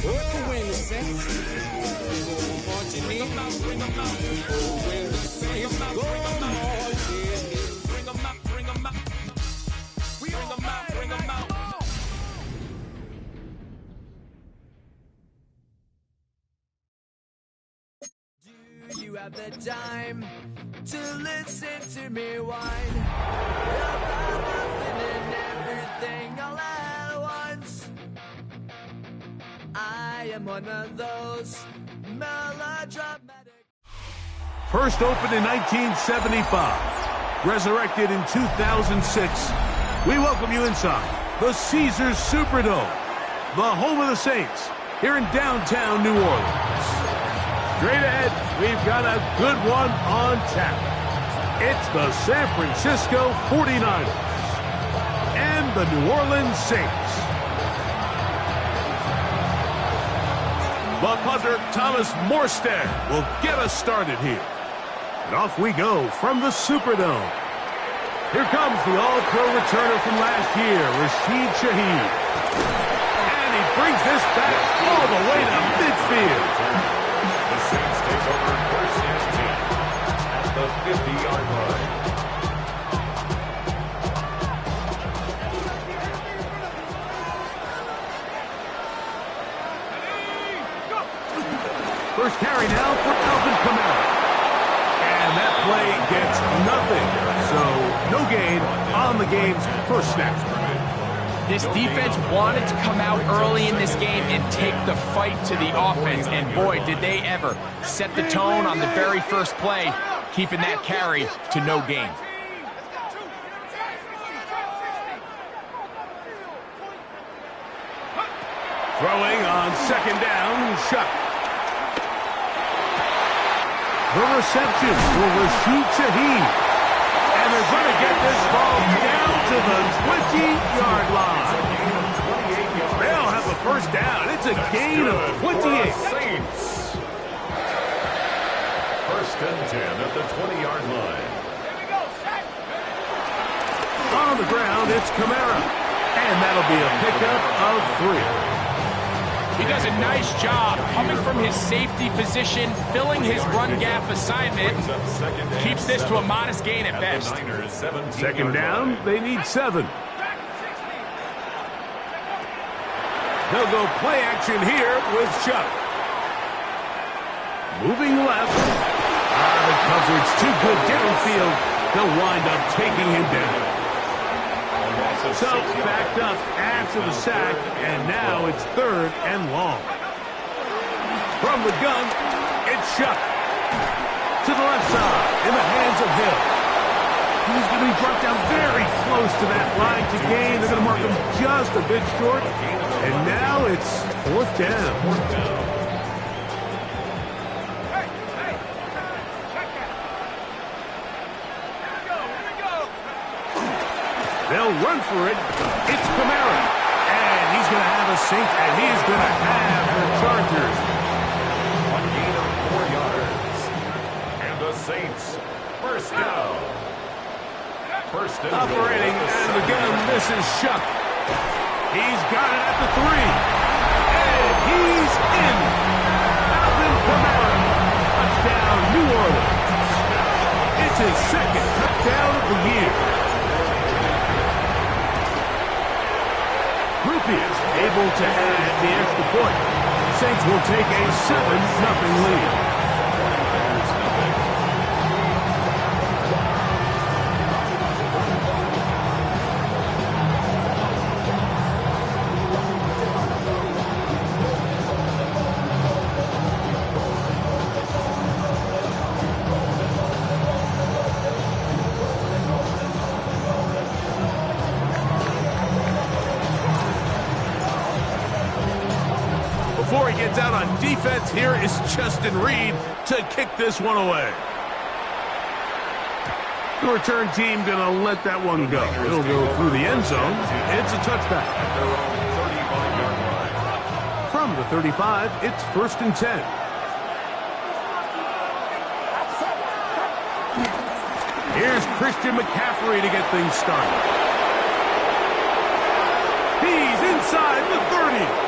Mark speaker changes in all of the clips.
Speaker 1: Work the win the set. Marching in. Bring them out. When the Saints go marching in. Bring them out. Bring them out. Bring them out. Bring them out.
Speaker 2: Do you have the time to listen to me whine about nothing and everything all at once? I am one of those melodramatic.
Speaker 3: First opened in 1975, resurrected in 2006. We welcome you inside the Caesars Superdome, the home of the Saints, here in downtown New Orleans. Straight ahead, we've got a good one on tap. It's the San Francisco 49ers and the New Orleans Saints. The punter, Thomas Morstead, will get us started here. And off we go from the Superdome. Here comes the All-Pro returner from last year, Rashid Shaheed. And he brings this back all the way to midfield.
Speaker 4: The Saints take over first and 10 at the 50-yard line.
Speaker 3: First carry now for Alvin Kamara. And that play gets nothing. So no gain on the game's first snap.
Speaker 5: This defense wanted to come out early in this game and take the fight to the offense, and boy, did they ever. Set the tone on the very first play, keeping that carry to no gain.
Speaker 3: Throwing on second down, Shuck. The reception for Rashid Shaheed. And they're going to get this ball down to the 20-yard line. They'll have the first down. It's a gain of 28.
Speaker 4: Saints. First and 10 at the 20-yard line.
Speaker 3: On the ground, it's Kamara. And that'll be a pickup of 3.
Speaker 5: He does a nice job coming from his safety position, filling his run gap assignment. Keeps this to a modest gain at best.
Speaker 3: Second down, they need 7. They'll go play action here with Chuck. Moving left. The coverage too good downfield. They'll wind up taking him down. So backed up after the sack, and now it's 3rd and long. From the gun, it's Shuck. To the left side, in the hands of Hill. He's going to be brought down very close to that line to gain. They're going to mark him just a bit short. And now it's 4th down. They'll run for it. It's Kamara. And he's going to have a sink, and he's going to have the Chargers.
Speaker 4: A gain of 4 yards. And the Saints, first down. First and
Speaker 3: operating out of the gun, this is Shuck. He's got it at the 3. And he's in. Alvin Kamara. Touchdown, New Orleans. It's his 2nd touchdown of the year. Is able to add the extra point. Saints will take a 7-0 lead. Before he gets out on defense, here is Justin Reed to kick this one away. The return team going to let that one go. It'll go through the end zone. It's a touchback. From the 35, it's 1st and 10. Here's Christian McCaffrey to get things started. He's inside the 30.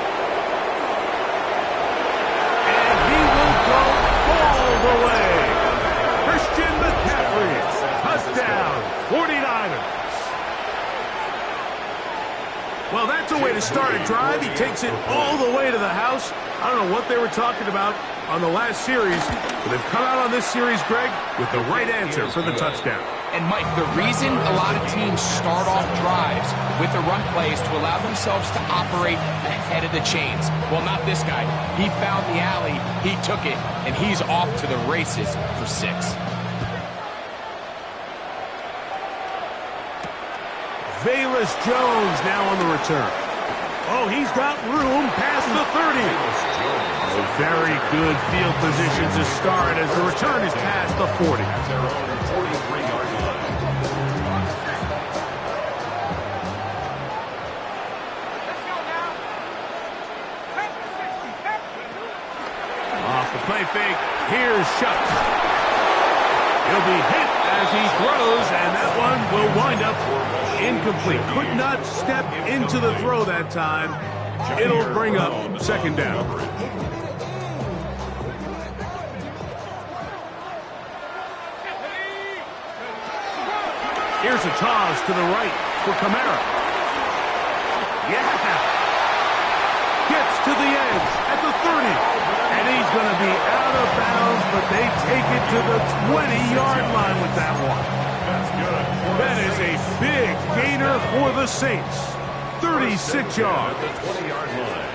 Speaker 3: That's a way to start a drive. He takes it all the way to the house. I don't know what they were talking about on the last series, but they've come out on this series, Greg, with the right answer for the touchdown.
Speaker 5: And, Mike, the reason a lot of teams start off drives with the run play is to allow themselves to operate ahead of the chains. Well, not this guy. He found the alley, he took it, and he's off to the races for 6.
Speaker 3: Velus Jones now on the return. Oh, he's got room past the 30. A very good field position to start as the return is past the 40. Off the play fake, here's Shuck. He'll be hit as he throws, and that one will wind up incomplete. Could not step into the throw that time. It'll bring up second down. Here's a toss to the right for Kamara. Yeah! Gets to the edge at the 30. And he's going to be out of bounds, but they take it to the 20-yard line with that one.
Speaker 4: That's good.
Speaker 3: That is a big gainer for the Saints. 36 yards.
Speaker 4: At the 20-yard line.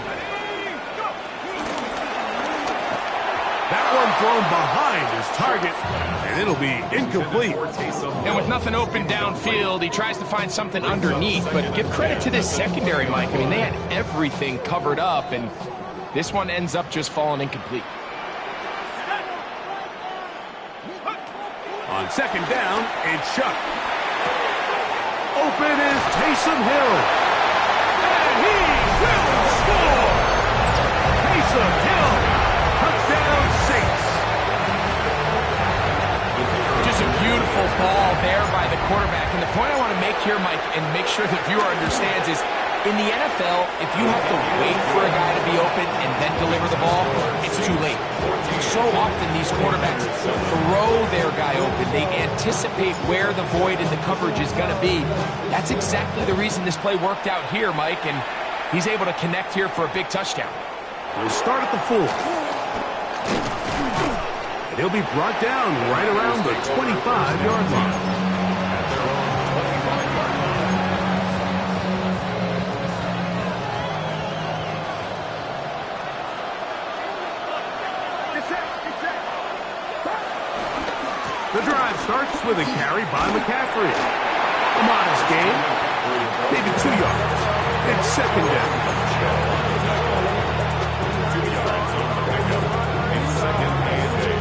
Speaker 3: That one thrown behind his target, and it'll be incomplete.
Speaker 5: And with nothing open downfield, he tries to find something underneath, but give credit to this secondary, Mike. I mean, they had everything covered up, and this one ends up just falling incomplete.
Speaker 3: On second down, it's Shuck. Open is Taysom Hill. And he will score! Taysom Hill, touchdown Saints.
Speaker 5: Just a beautiful ball there by the quarterback. And the point I want to make here, Mike, and make sure the viewer understands is, in the NFL, if you have to wait for a guy to be open and then deliver the ball, it's too late. So often these quarterbacks throw their guy open. They anticipate where the void in the coverage is going to be. That's exactly the reason this play worked out here, Mike, and he's able to connect here for a big touchdown.
Speaker 3: He'll start at the 4. And he'll be brought down right around the 25-yard line. The drive starts with a carry by McCaffrey. A modest gain, maybe 2 yards. It's second down.
Speaker 4: Second and 8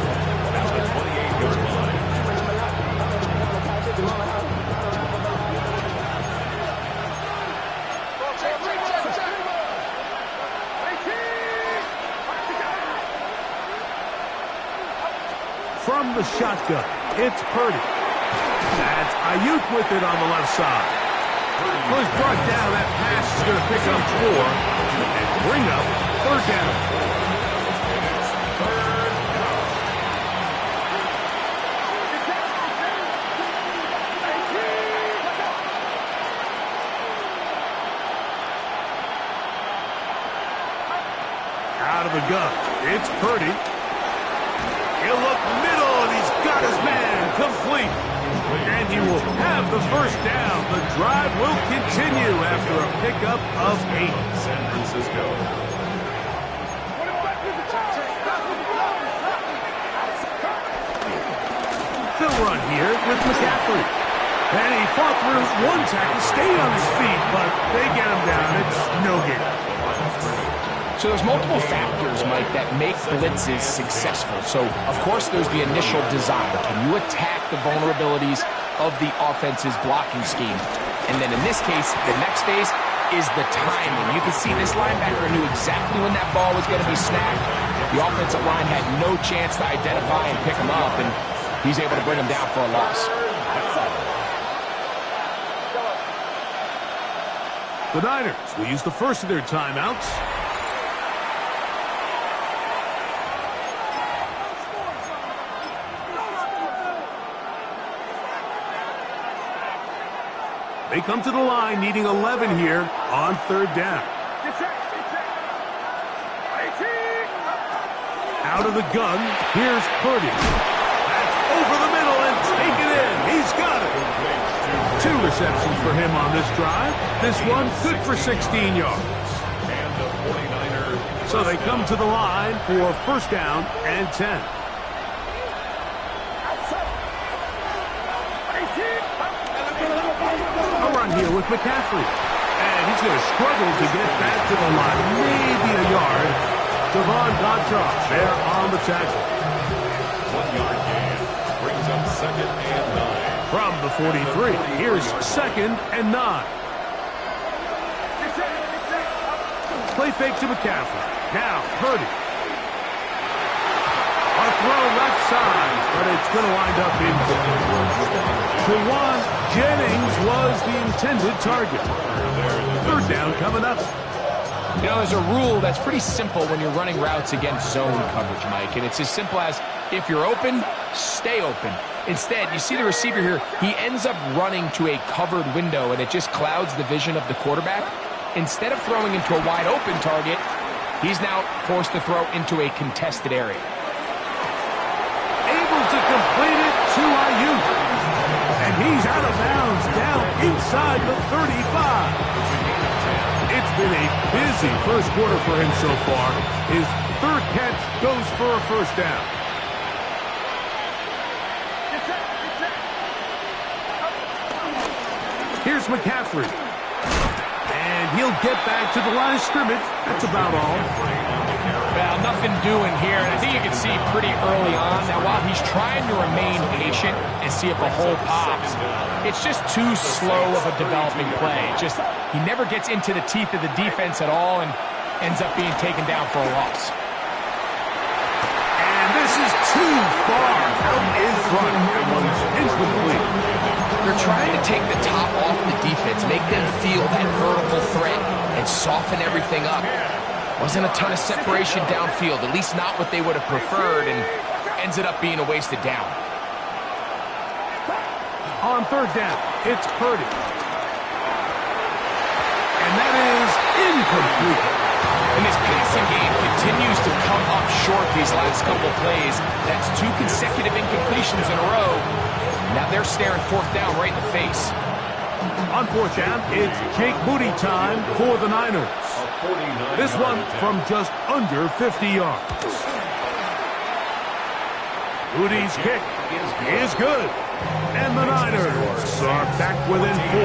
Speaker 4: at the 28-yard line.
Speaker 3: From the shotgun, it's Purdy. That's Ayuk with it on the left side. Well, he's brought down. That pass is going to pick up 4 and bring up third down. Out of the gun, it's Purdy. He'll look middle, and he's got his man complete. And he will have the first down. The drive will continue after a pickup of 8.
Speaker 4: San Francisco.
Speaker 3: They'll run here with McCaffrey. And he fought through one tackle, stayed on his feet, but they get him down. It's no gain.
Speaker 5: So there's multiple factors, Mike, that make blitzes successful. So, of course, there's the initial design. Can you attack the vulnerabilities of the offense's blocking scheme? And then in this case, the next phase is the timing. You can see this linebacker knew exactly when that ball was going to be snapped. The offensive line had no chance to identify and pick him up, and he's able to bring him down for a loss.
Speaker 3: The Niners will use the first of their timeouts. They come to the line needing 11 here on third down. Out of the gun, here's Purdy. That's over the middle and taken in. He's got it. 2 receptions for him on this drive. This one good for 16 yards.
Speaker 4: And the 49ers.
Speaker 3: So they come to the line for first down and 10. A run here with McCaffrey. And he's going to struggle to get back to the line. Maybe a yard. Devon Gottschalk there on the tackle.
Speaker 4: 1-yard gain. Brings up second and 9.
Speaker 3: From the 43, here's second and 9. Play fake to McCaffrey. Now, Purdy. A throw left side, but it's going to wind up incomplete. Juwan Jennings was the intended target. Third down coming up.
Speaker 5: You know, there's a rule that's pretty simple when you're running routes against zone coverage, Mike, and it's as simple as if you're open, stay open. Instead, you see the receiver here, he ends up running to a covered window, and it just clouds the vision of the quarterback. Instead of throwing into a wide open target, he's now forced to throw into a contested area.
Speaker 3: Able to complete it to Ayuk. And he's out of bounds down inside the 35. It's been a busy first quarter for him so far. His third catch goes for a first down. Here's McCaffrey. And he'll get back to the line of scrimmage. That's about all.
Speaker 5: Well, nothing doing here, and I think you can see pretty early on. Now, while he's trying to remain patient and see if a hole pops, it's just too slow of a developing play. He never gets into the teeth of the defense at all and ends up being taken down for a loss.
Speaker 3: And this is too far out in front. That one's incomplete.
Speaker 5: They're trying to take the top off the defense, make them feel that vertical threat, and soften everything up. Wasn't a ton of separation downfield, at least not what they would have preferred, and ends it up being a wasted down.
Speaker 3: On third down, it's Purdy. And that is incomplete.
Speaker 5: And this passing game continues to come up short these last couple plays. That's 2 consecutive incompletions in a row. Now they're staring fourth down right in the face.
Speaker 3: On fourth down, it's Jake Moody time for the Niners. This one from just under 50 yards. Moody's kick is good. And the Niners are back within 4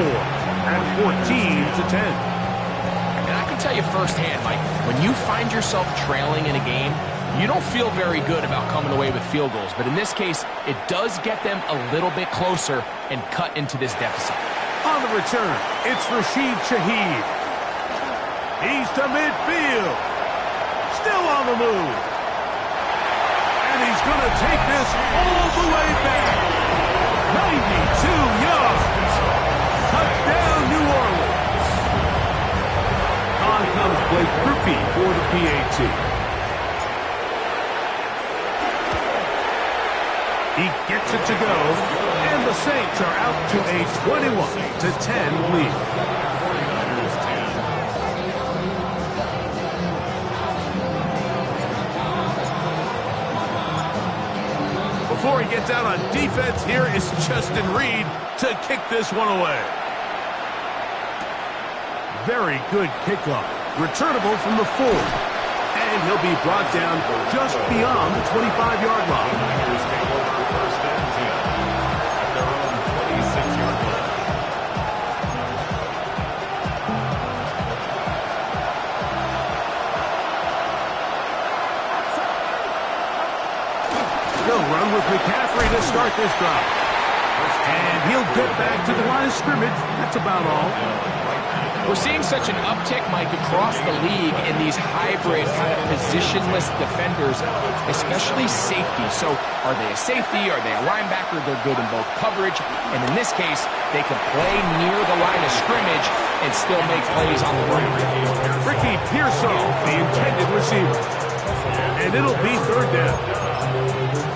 Speaker 3: at 14-10.
Speaker 5: And I can tell you firsthand, Mike, when you find yourself trailing in a game, you don't feel very good about coming away with field goals. But in this case, it does get them a little bit closer and cut into this deficit.
Speaker 3: On the return, it's Rashid Shaheed. He's to midfield. Still on the move. And he's going to take this all the way back. 92 yards. Touchdown, New Orleans. On comes Blake Grupe for the PAT. He gets it to go, and the Saints are out to a 21-10 lead. Before he gets out on defense, here is Justin Reed to kick this one away. Very good kickoff. Returnable from the 4. And he'll be brought down just beyond the 25-yard line. They'll run with McCaffrey to start this drive. And he'll get back to the line of scrimmage. That's about all.
Speaker 5: We're seeing such an uptick, Mike, across the league in these hybrid kind of positionless defenders, especially safety. So are they a safety? Are they a linebacker? They're good in both coverage. And in this case, they can play near the line of scrimmage and still make plays on the run.
Speaker 3: Ricky Pearsall, the intended receiver. And it'll be third down.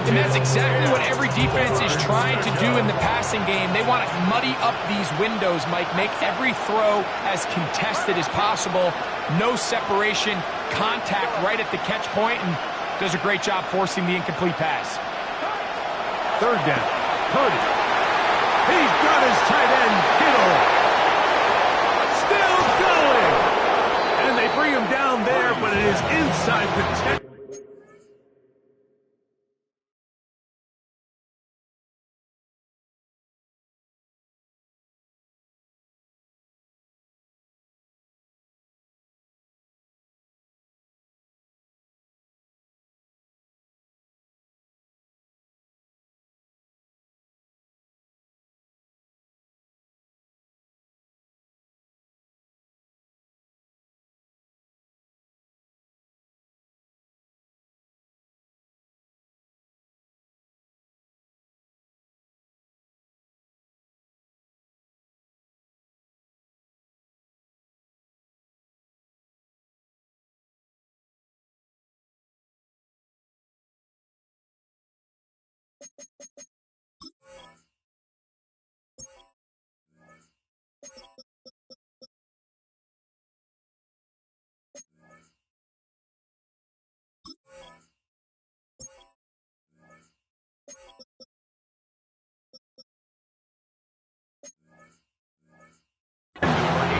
Speaker 5: And that's exactly what every defense is trying to do in the passing game. They want to muddy up these windows, Mike, make every throw as contested as possible. No separation, contact right at the catch point, and does a great job forcing the incomplete pass.
Speaker 3: Third down. Purdy. He's got his tight end, Kittle. Still going. And they bring him down there, but it is inside the 10.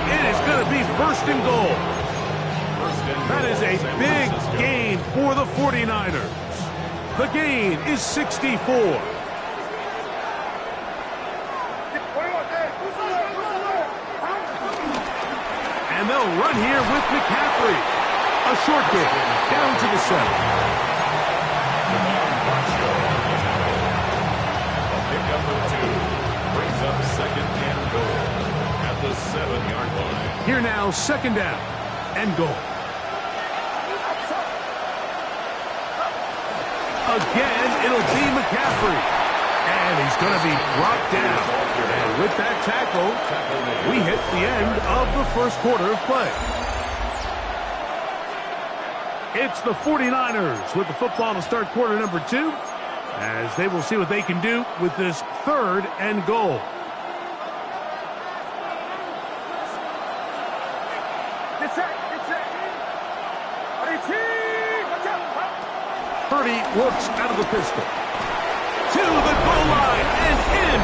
Speaker 3: It is going to be first and goal. That is a big gain for the 49ers. The gain is 64. And they'll run here with McCaffrey. A short gain down to the 7.
Speaker 4: A pickup of 2 brings up second and goal at the 7-yard line.
Speaker 3: Here now, second down and goal. Again, it'll be McCaffrey. And he's going to be brought down. And with that tackle, we hit the end of the first quarter of play. It's the 49ers with the football to start quarter number 2, as they will see what they can do with this third and goal. Purdy works out of the pistol. To the goal line and in.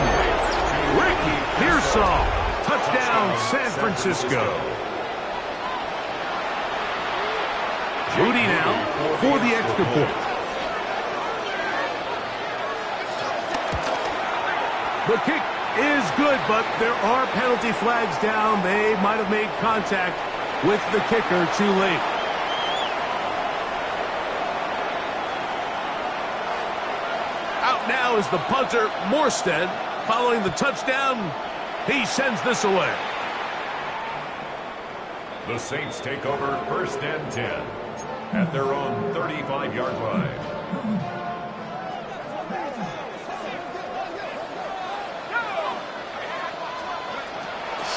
Speaker 3: Ricky Pearsall. Touchdown, San Francisco. Moody now for the extra point. The kick is good, but there are penalty flags down. They might have made contact with the kicker too late. Out now is the punter, Morstead. Following the touchdown, he sends this away.
Speaker 4: The Saints take over first and 10 at their own 35-yard line.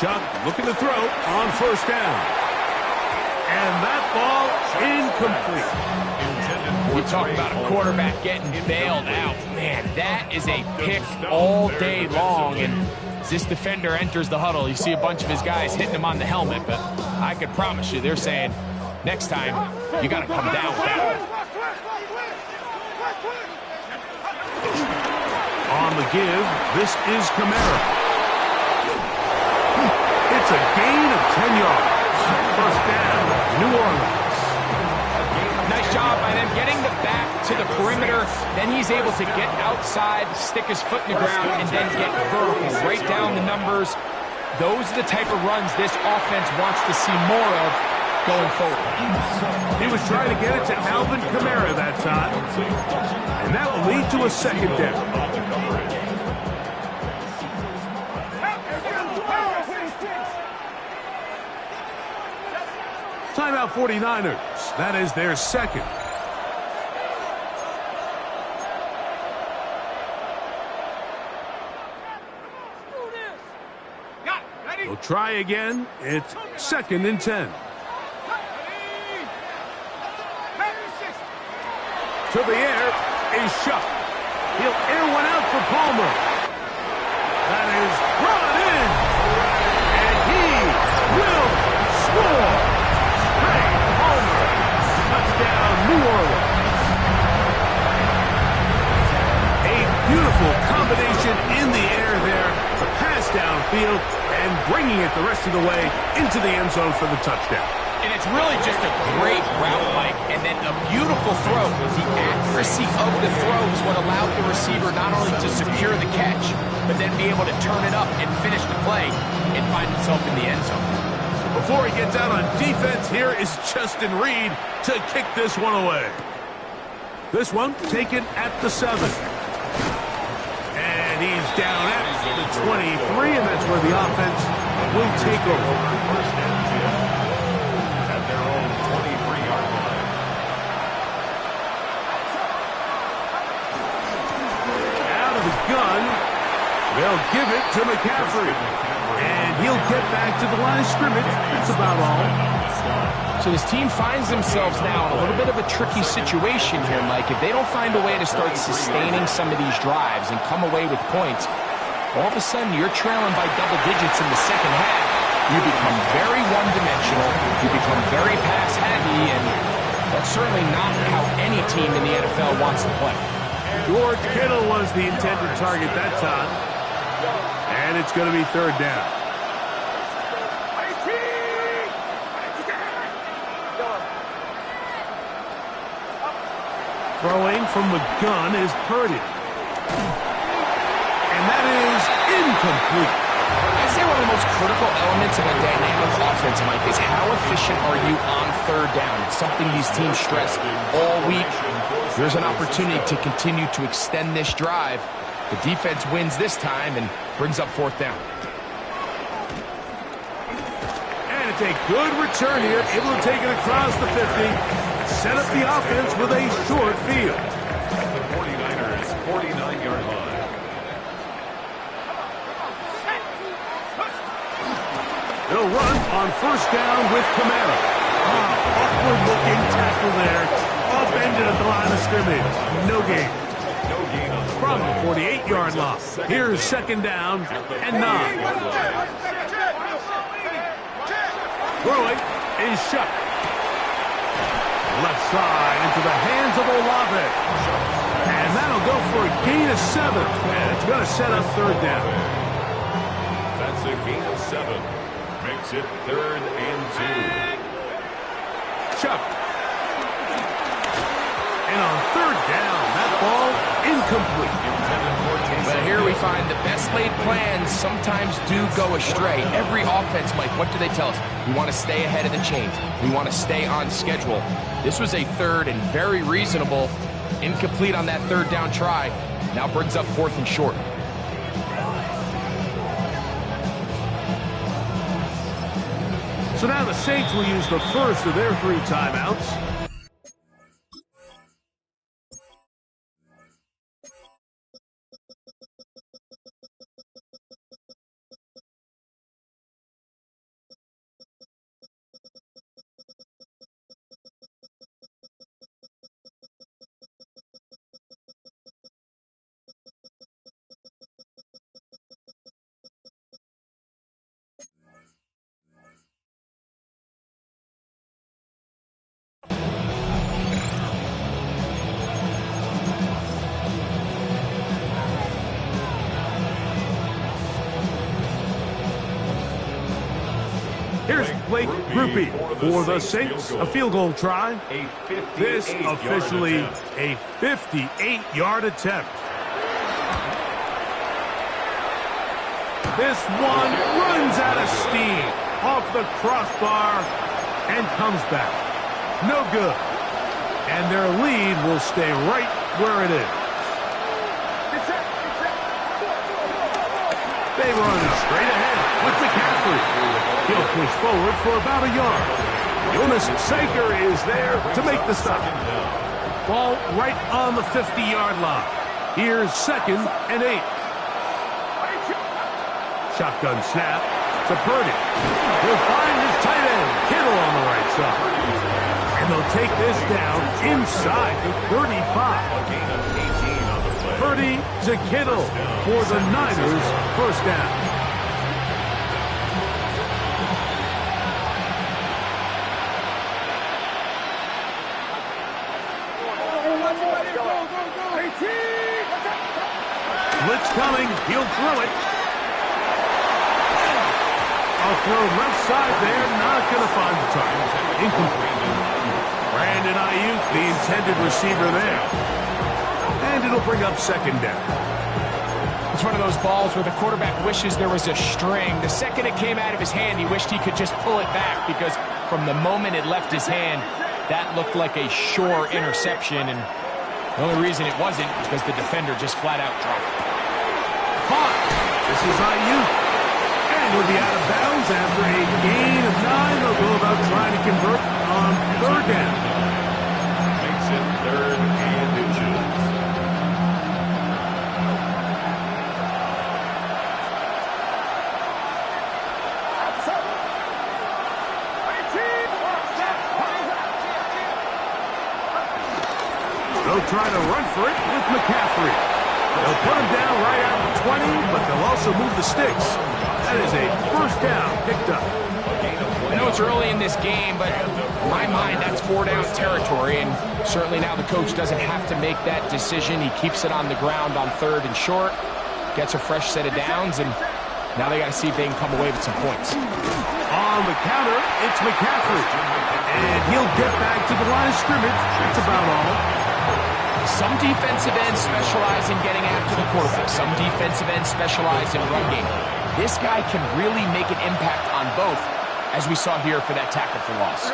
Speaker 3: Shuck looking to throw on first down. And that ball incomplete.
Speaker 5: You talk about a quarterback getting bailed out. Man, that is a pick all day long. And as this defender enters the huddle, you see a bunch of his guys hitting him on the helmet. But I could promise you, they're saying, next time, you got to come down with that.
Speaker 3: On the give, this is Kamara. It's a gain of 10 yards. First down, New Orleans.
Speaker 5: Nice job by them getting the back to the perimeter. Then he's able to get outside, stick his foot in the ground, and then get vertical. Right down the numbers. Those are the type of runs this offense wants to see more of going forward.
Speaker 3: He was trying to get it to Alvin Kamara that time. And that will lead to a second down. Timeout 49ers. That is their second. They'll try again. It's second and 10. To the air is Shuck. He'll air one out for Palmer. That is brought in. And he will score. Trey Palmer. Touchdown, New Orleans. A beautiful combination in the air there. The pass downfield and bringing it the rest of the way into the end zone for the touchdown.
Speaker 5: And it's really just a great route, Mike, and then a beautiful throw. The accuracy of the throw is what allowed the receiver not only to secure the catch, but then be able to turn it up and finish the play and find himself in the end zone.
Speaker 3: Before he gets out on defense, here is Justin Reed to kick this one away. This one taken at the 7. And he's down at the 23, and that's where the offense will take over.
Speaker 4: First and 10 at their own 23-yard line.
Speaker 3: Out of the gun, they'll give it to McCaffrey. And he'll get back to the line of scrimmage. That's about all.
Speaker 5: So this team finds themselves now in a little bit of a tricky situation here, Mike. If they don't find a way to start sustaining some of these drives and come away with points, all of a sudden you're trailing by double digits in the second half. You become very one-dimensional. You become very pass-heavy, and that's certainly not how any team in the NFL wants to play.
Speaker 3: George Kittle was the intended target that time. And it's going to be third down. Throwing from the gun is Purdy. And that is incomplete.
Speaker 5: I'd say one of the most critical elements of a dynamic offense, Mike, is how efficient are you on third down. It's something these teams stress all week. There's an opportunity to continue to extend this drive. The defense wins this time and brings up fourth down.
Speaker 3: And it's a good return here, able to take it across the 50. Set up the offense with a short field.
Speaker 4: At the 49ers' 49-yard line.
Speaker 3: They'll run on first down with Kamara. Awkward-looking tackle there. Upended at the line of scrimmage. No gain.
Speaker 4: No gain on the
Speaker 3: From the 48-yard line. Here's second down and 9. Throwing is shut. Left side into the hands of Olave. And that'll go for a gain of 7. And it's going to set up third down.
Speaker 4: That's a gain of 7. Makes it 3rd and 2.
Speaker 3: Chuck. And on third down, that ball incomplete.
Speaker 5: But here we find the best laid plans sometimes do go astray. Every offense, Mike, what do they tell us? We want to stay ahead of the chains. We want to stay on schedule. This was a third and very reasonable. Incomplete on that third down try. Now brings up fourth and short.
Speaker 3: So now the Saints will use the first of their 3 timeouts. Here's Blake Grupe for the Saints. A field goal try. This officially a 58-yard attempt. This one runs out of steam off the crossbar and comes back. No good. And their lead will stay right where it is. They run straight ahead with McCaffrey. He'll push forward for about a yard. Jonas Saker is there to make the stop. Ball right on the 50-yard line. Here's 2nd and 8. Shotgun snap to Purdy. He'll find his tight end, Kittle, on the right side. And they'll take this down inside the 35. Purdy to Kittle for the Niners, first down. Blitz coming. He'll throw it. A throw left side there. Not going to find the target. Incomplete. Brandon Ayuk, the intended receiver there. And it'll bring up second down.
Speaker 5: It's one of those balls where the quarterback wishes there was a string. The second it came out of his hand, he wished he could just pull it back because from the moment it left his hand, that looked like a sure interception. And the only reason it wasn't was because the defender just flat out dropped it.
Speaker 3: This is Ayuk. And he'll be out of bounds after a gain of 9. They'll go about trying to convert on third down.
Speaker 4: Makes it third and inches.
Speaker 3: They'll try to run for it with McCaffrey. They'll put him down right at the 20, but they'll also move the sticks. That is a first down picked up.
Speaker 5: I know it's early in this game, but in my mind, that's 4-down territory, and certainly now the coach doesn't have to make that decision. He keeps it on the ground on third and short, gets a fresh set of downs, and now they got to see if they can come away with some points.
Speaker 3: On the counter, it's McCaffrey. And he'll get back to the line of scrimmage. That's about all.
Speaker 5: Some defensive ends specialize in getting after the quarterback. Some defensive ends specialize in run game. This guy can really make an impact on both, as we saw here for that tackle for loss.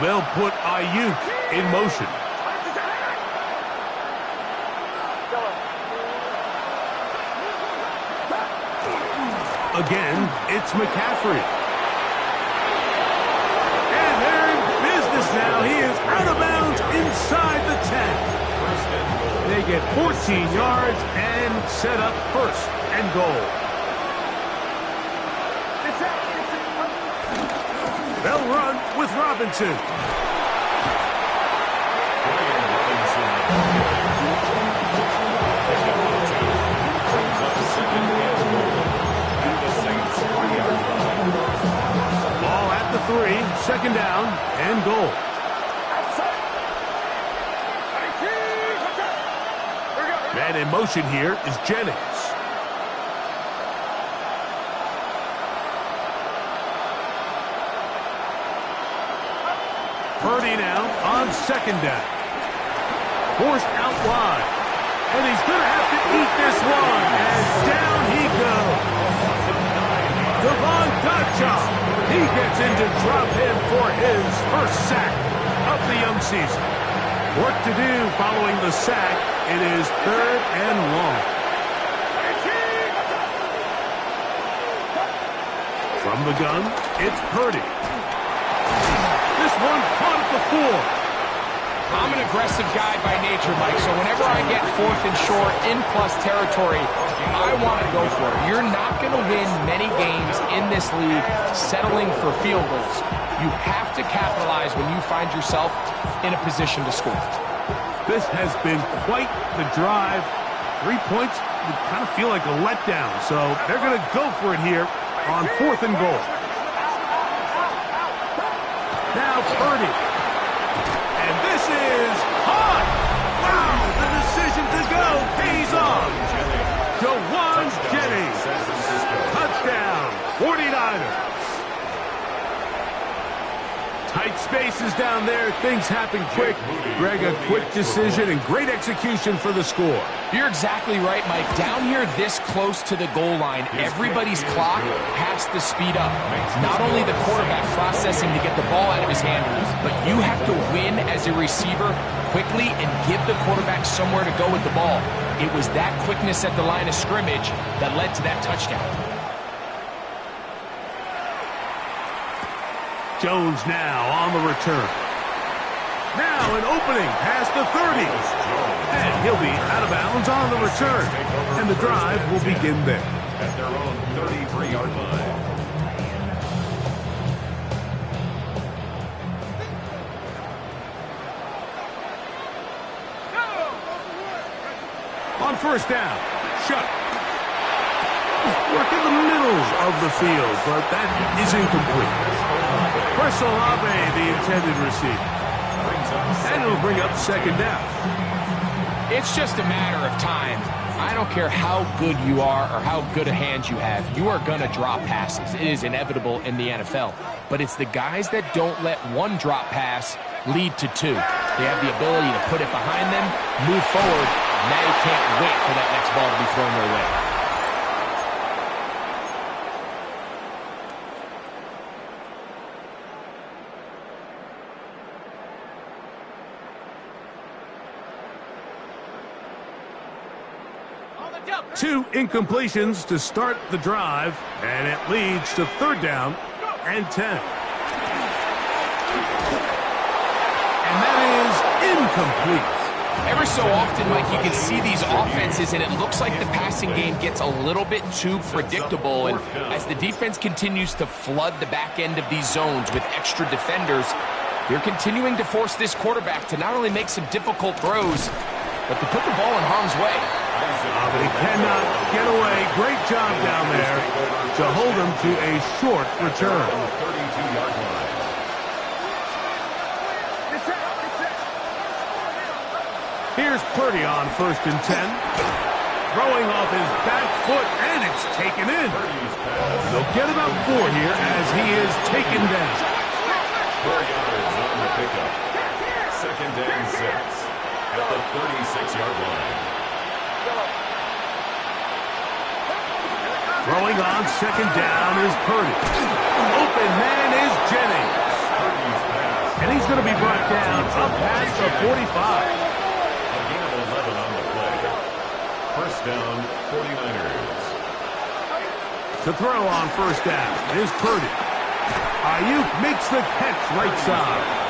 Speaker 3: They'll put Ayuk in motion. Again, it's McCaffrey. And they're in business now. He is out of bounds inside the 10. They get 14 yards and set up first and goal. They'll run with Robinson. Ball at the 3, second down and goal. Man in motion here is Jennings. Purdy now on second down. Forced out wide. And he's going to have to eat this one. And down he goes. Devon Godchaux. He gets into drop him for his first sack of the young season. Work to do following the sack. It is third and long. From the gun, it's Purdy. This one caught at the 4.
Speaker 5: I'm an aggressive guy by nature, Mike, so whenever I get fourth and short in plus territory, I want to go for it. You're not going to win many games in this league settling for field goals. You have to capitalize when you find yourself in a position to score.
Speaker 3: This has been quite the drive. 3 points would kind of feel like a letdown, so they're going to go for it here on fourth and goal. Now Purdy. And this is hot. Wow, the decision to go pays off. Jawan Jennings. Touchdown, 49ers. Tight spaces down there. Things happen quick. Greg, a quick decision and great execution for the score.
Speaker 5: You're exactly right, Mike. Down here this close to the goal line, everybody's clock has to speed up. Not only the quarterback processing to get the ball out of his hand, but you have to win as a receiver quickly and give the quarterback somewhere to go with the ball. It was that quickness at the line of scrimmage that led to that touchdown.
Speaker 3: Jones now on the return. Now an opening past the 30. And he'll be out of bounds on the return. And the drive will begin there.
Speaker 4: At their own 33-yard line.
Speaker 3: On first down, Shough. Work in the middle of the field, but that is incomplete. Chris Olave, the intended receiver. And it'll bring up second down.
Speaker 5: It's just a matter of time. I don't care how good you are or how good a hand you have. You are going to drop passes. It is inevitable in the NFL. But it's the guys that don't let one drop pass lead to two. They have the ability to put it behind them, move forward, and now you can't wait for that next ball to be thrown their way.
Speaker 3: Two incompletions to start the drive, and it leads to third down and 10. And that is incomplete.
Speaker 5: Every so often, Mike, you can see these offenses, and it looks like the passing game gets a little bit too predictable. And as the defense continues to flood the back end of these zones with extra defenders, they're continuing to force this quarterback to not only make some difficult throws, but to put the ball in harm's way.
Speaker 3: But he cannot get away. Great job down there to hold him to a short return. Here's Purdy on first and 10. Throwing off his back foot, and it's taken in. They'll get about 4 here as he is taken down.
Speaker 4: 4 yards on the pickup. Second and 6 at the 36-yard line.
Speaker 3: Throwing on second down is Purdy. Open man is Jennings. And he's going to be brought down up past the 45.
Speaker 4: A gain of 11 on the play. First down, 49ers.
Speaker 3: To throw on first down is Purdy. Ayuk makes the catch right side.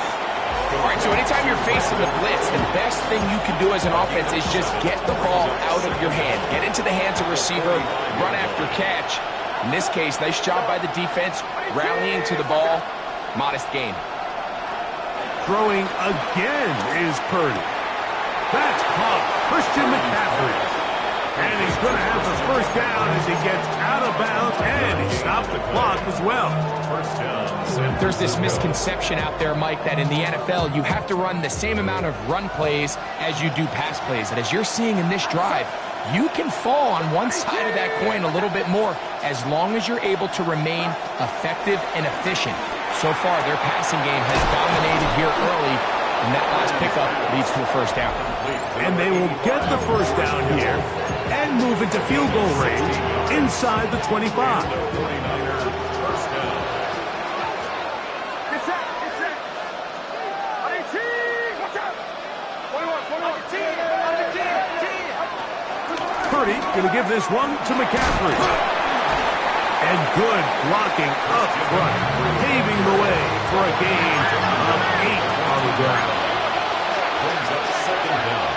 Speaker 5: All right, so anytime you're facing the blitz, the best thing you can do as an offense is just get the ball out of your hand. Get into the hands of receiver, run after catch. In this case, nice job by the defense, rallying to the ball. Modest gain.
Speaker 3: Throwing again is Purdy. That's caught. Christian McCaffrey. And he's going to have the first down as he gets out of bounds, and he stopped the clock as well.
Speaker 4: First down.
Speaker 5: There's this misconception out there, Mike, that in the NFL, you have to run the same amount of run plays as you do pass plays. And as you're seeing in this drive, you can fall on one side of that coin a little bit more as long as you're able to remain effective and efficient. So far, their passing game has dominated here early, and that last pickup leads to a first down.
Speaker 3: And they will get the first down here and move into field goal range inside the 25. Purdy going to give this one to McCaffrey. And good blocking up front, paving the way for a gain of 8 on the ground.
Speaker 4: Brings up second down.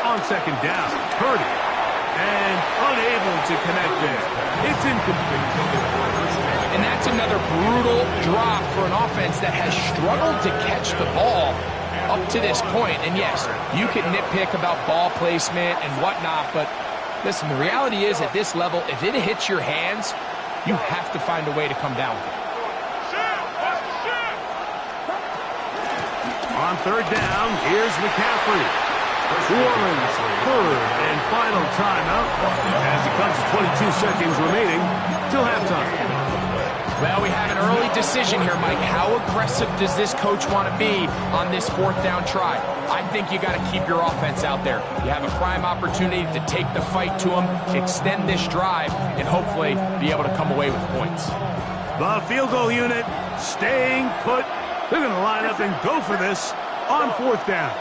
Speaker 3: On second down, Purdy. And unable to connect there. It's incomplete.
Speaker 5: And that's another brutal drop for an offense that has struggled to catch the ball up to this point. And yes, you can nitpick about ball placement and whatnot, but listen, the reality is at this level, if it hits your hands, you have to find a way to come down with it.
Speaker 3: On third down, here's McCaffrey. New Orleans, third and final timeout as it comes to 22 seconds remaining till halftime.
Speaker 5: Well, we have an early decision here, Mike. How aggressive does this coach want to be on this fourth down try? I think you got to keep your offense out there. You have a prime opportunity to take the fight to them, extend this drive, and hopefully be able to come away with points.
Speaker 3: The field goal unit staying put. They're going to line up and go for this on fourth down.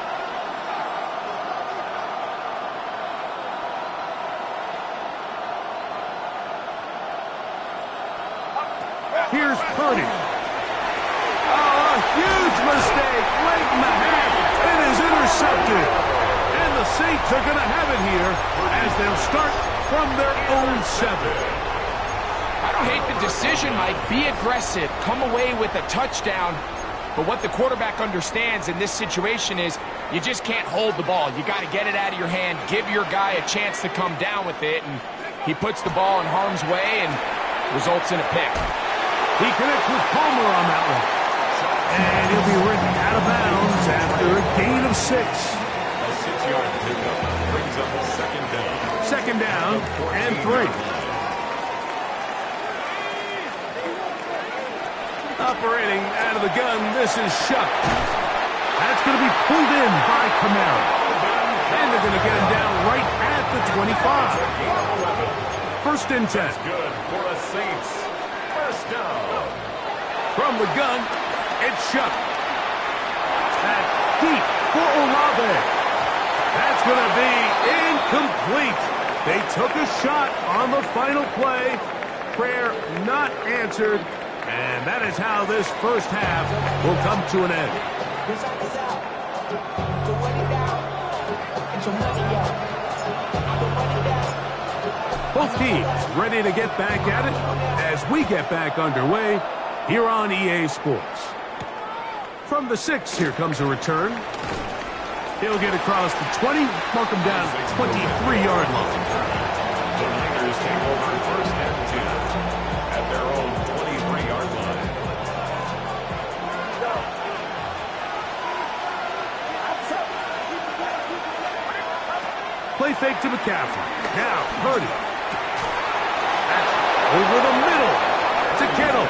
Speaker 3: Here's Purdy. Oh, a huge mistake late in the half. It is intercepted. And the Saints are going to have it here as they'll start from their own 7.
Speaker 5: I don't hate the decision, Mike. Be aggressive. Come away with a touchdown. But what the quarterback understands in this situation is you just can't hold the ball. You got to get it out of your hand, give your guy a chance to come down with it, and he puts the ball in harm's way and results in a pick.
Speaker 3: He connects with Palmer on that one. And he'll be written out of bounds after a gain of 6.
Speaker 4: A 6-yard pickup brings up a second down.
Speaker 3: Second down and 3. Operating out of the gun, this is Shuck. That's going to be pulled in by Kamara. And they're going to get him down right at the 25. First and 10.
Speaker 4: Good for the Saints. First down.
Speaker 3: From the gun, it's Shuck. That's deep for Olave. That's going to be incomplete. They took a shot on the final play. Prayer not answered. And that is how this first half will come to an end. Both teams ready to get back at it as we get back underway here on EA Sports. From the 6, here comes a return. He'll get across the 20, mark him down at the 23-yard line.
Speaker 4: The Niners take over first and 10 at their own 23-yard line.
Speaker 3: Play fake to McCaffrey. Now, Purdy. That's over the middle to Kittle.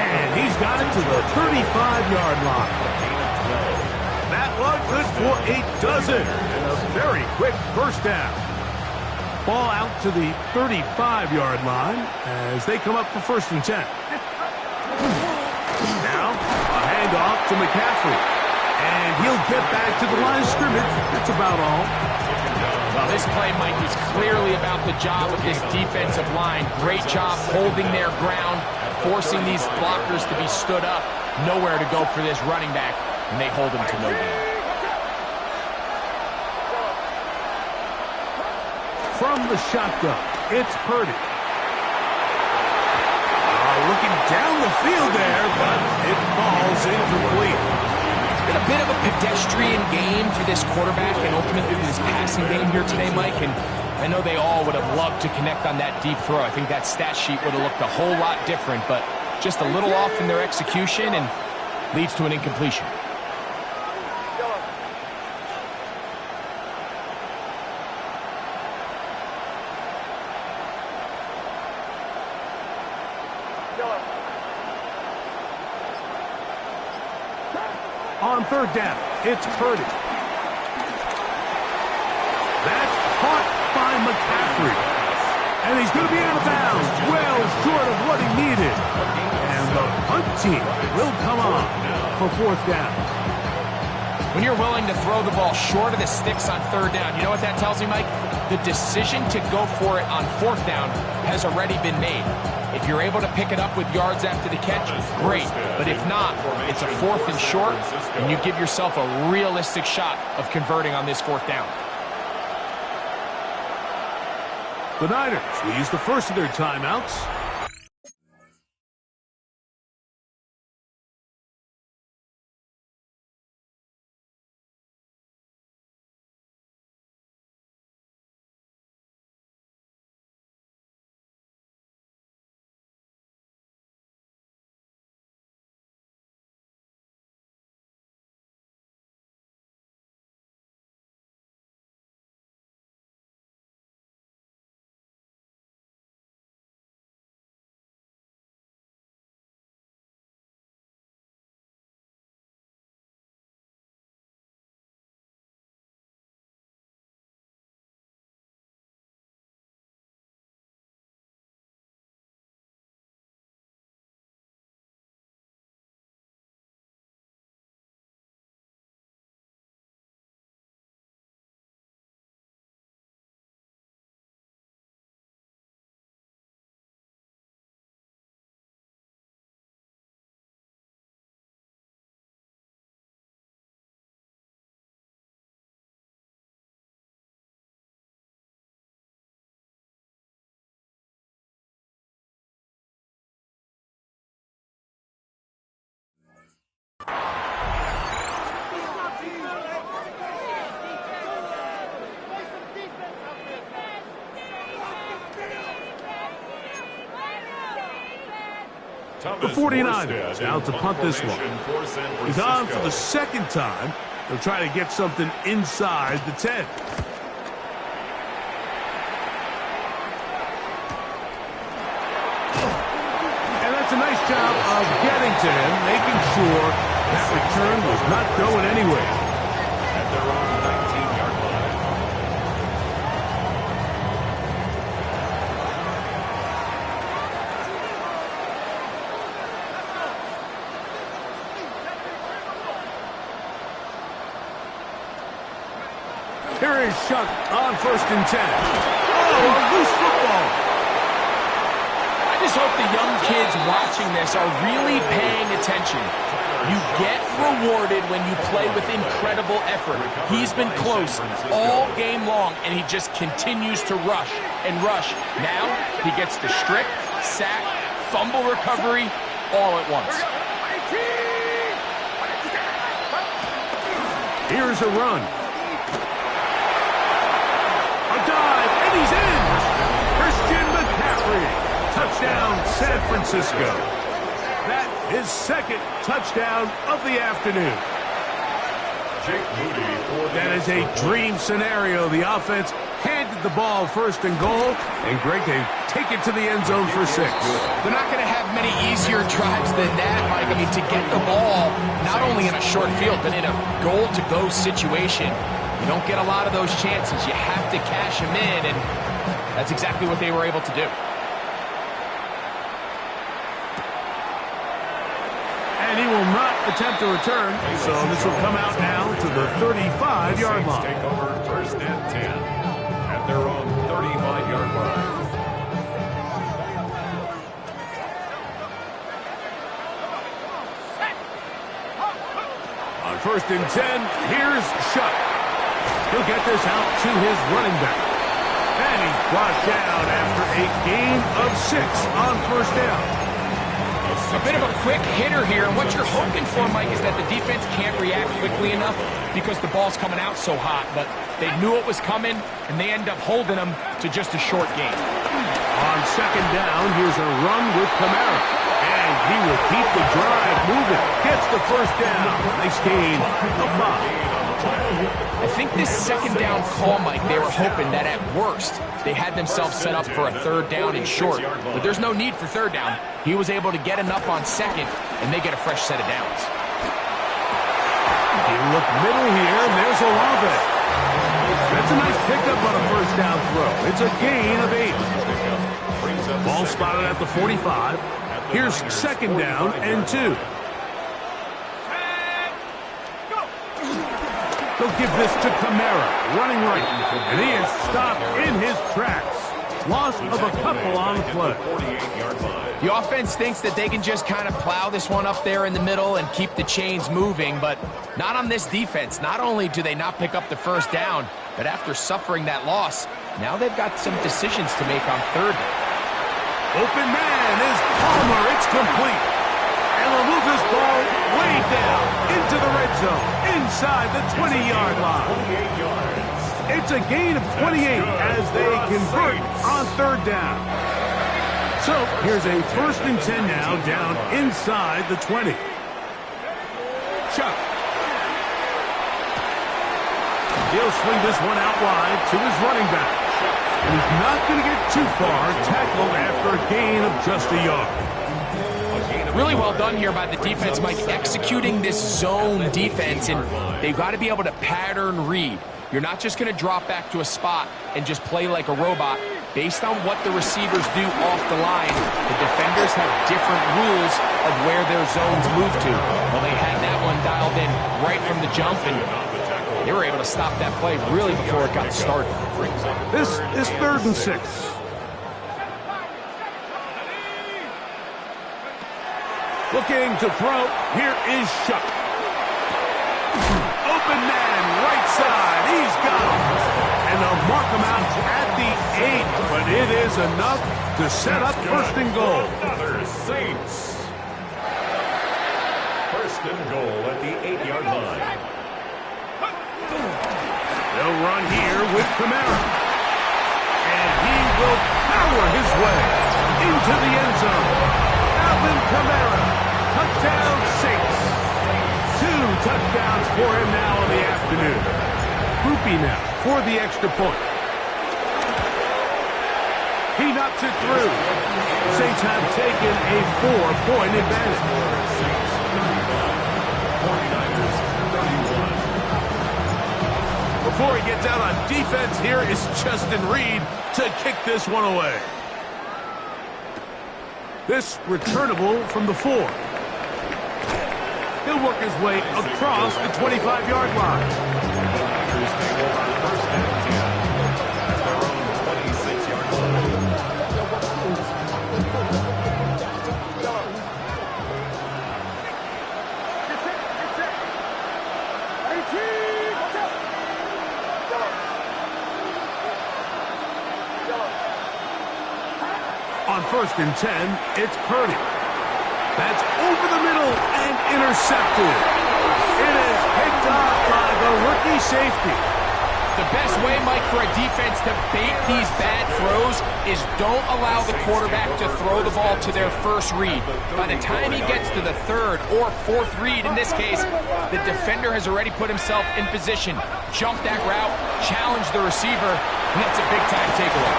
Speaker 3: And he's got it to the 35-yard line. That one good for a dozen. And a very quick first down. Ball out to the 35-yard line as they come up for first and 10. Now, a handoff to McCaffrey. And he'll get back to the line of scrimmage. That's about all.
Speaker 5: Well, this play, Mike, is clearly about the job of this defensive line. Great job holding their ground, forcing these blockers to be stood up. Nowhere to go for this running back, and they hold him to no gain.
Speaker 3: From the shotgun, it's Purdy. Looking down the field there, but it falls incomplete.
Speaker 5: Been a bit of a pedestrian game for this quarterback and ultimately this passing game here today, Mike, and I know they all would have loved to connect on that deep throw. I think that stat sheet would have looked a whole lot different, but just a little off in their execution and leads to an incompletion.
Speaker 3: On third down, it's Purdy. That's caught by McCaffrey. And he's going to be out of bounds, well short of what he needed. And the punt team will come on for fourth down.
Speaker 5: When you're willing to throw the ball short of the sticks on third down, you know what that tells me, Mike? The decision to go for it on fourth down has already been made. If you're able to pick it up with yards after the catch, great. But if not, it's a fourth and short, and you give yourself a realistic shot of converting on this fourth down.
Speaker 3: The Niners will use the first of their timeouts. The 49ers out to punt this one. He's on for the second time. They'll try to get something inside the 10. And that's a nice job of getting to him, making sure that return was not going anywhere.
Speaker 4: At their own 19-yard line.
Speaker 3: Here is Shuck on 1st and 10. Oh, a loose football.
Speaker 5: I just hope the young kids watching this are really paying attention. You get rewarded when you play with incredible effort. He's been close all game long, and he just continues to rush and rush. Now he gets the strip, sack, fumble recovery all at once.
Speaker 3: Here's a run. A dive, and he's in. Christian McCaffrey. Touchdown, San Francisco. That is second touchdown of the afternoon.
Speaker 4: Jake Moody for the
Speaker 3: That is a dream scenario. The offense handed the ball 1st and goal, and Greg, they take it to the end zone for 6.
Speaker 5: They're not going to have many easier drives than that, Mike. I mean, to get the ball, not only in a short field, but in a goal-to-go situation. You don't get a lot of those chances. You have to cash them in, and that's exactly what they were able to do.
Speaker 3: And he will not attempt a return, so this will come out now to the 35-yard line.
Speaker 4: Take over 1st and 10 at their own 35-yard line.
Speaker 3: On 1st and 10, here's Shuck. He'll get this out to his running back. And he's brought down after a gain of 6 on 1st down.
Speaker 5: A bit of a quick hitter here, and what you're hoping for, Mike, is that the defense can't react quickly enough because the ball's coming out so hot. But they knew it was coming, and they end up holding them to just a short gain.
Speaker 3: On 2nd down, here's a run with Kamara. And he will keep the drive moving. Gets the 1st down. Nice gain of 5.
Speaker 5: I think this 2nd down call, Mike, they were hoping that at worst they had themselves set up for a 3rd down and short. But there's no need for 3rd down. He was able to get enough on 2nd, and they get a fresh set of downs.
Speaker 3: He look middle here, and there's Olave. That's a nice pickup on a 1st down throw. It's a gain of 8. Ball spotted at the 45. Here's 2nd down and 2. They'll give this to Kamara, running right, and he is stopped in his tracks. Loss of a couple on the play.
Speaker 5: The offense thinks that they can just kind of plow this one up there in the middle and keep the chains moving, but not on this defense. Not only do they not pick up the 1st down, but after suffering that loss, now they've got some decisions to make on 3rd down.
Speaker 3: Open man is Palmer. It's complete. And they'll move this ball way down into the red zone, inside the 20-yard line. It's a gain of 28 as they convert on 3rd down. So here's a 1st and 10 now, down inside the 20. Chuck. He'll swing this one out wide to his running back. And he's not going to get too far, tackled after a gain of just a yard.
Speaker 5: Really well done here by the defense, Mike, executing this zone defense, and they've got to be able to pattern read. You're not just going to drop back to a spot and just play like a robot. Based on what the receivers do off the line, the defenders have different rules of where their zones move to. Well, they had that one dialed in right from the jump, and they were able to stop that play really before it got started.
Speaker 3: This is 3rd and 6. Looking to throw. Here is Shuck. Open man, right side. He's got him. And they'll mark him out at the 8. But it is enough to set up 1st and goal.
Speaker 4: Another Saints. 1st and goal at the 8-yard line.
Speaker 3: They'll run here with Kamara. And he will power his way into the end zone. Alvin Kamara. Touchdown, Saints. 2 touchdowns for him now on the afternoon. Groupie now for the extra point. He knocks it through. Saints have taken a 4-point advantage.
Speaker 4: 49ers 31.
Speaker 3: Before he gets out on defense, here is Justin Reed to kick this one away. This returnable from the 4. He'll work his way across the 25-yard line.
Speaker 4: Niners take over first and 10 at their own 26-yard line.
Speaker 3: On first and 10, it's Purdy. That's over the middle and intercepted. It is picked off by the rookie safety.
Speaker 5: The best way, Mike, for a defense to bait these bad throws is don't allow the quarterback to throw the ball to their first read. By the time he gets to the third or fourth read, in this case, the defender has already put himself in position, jumped that route, challenged the receiver, and that's a big-time takeaway.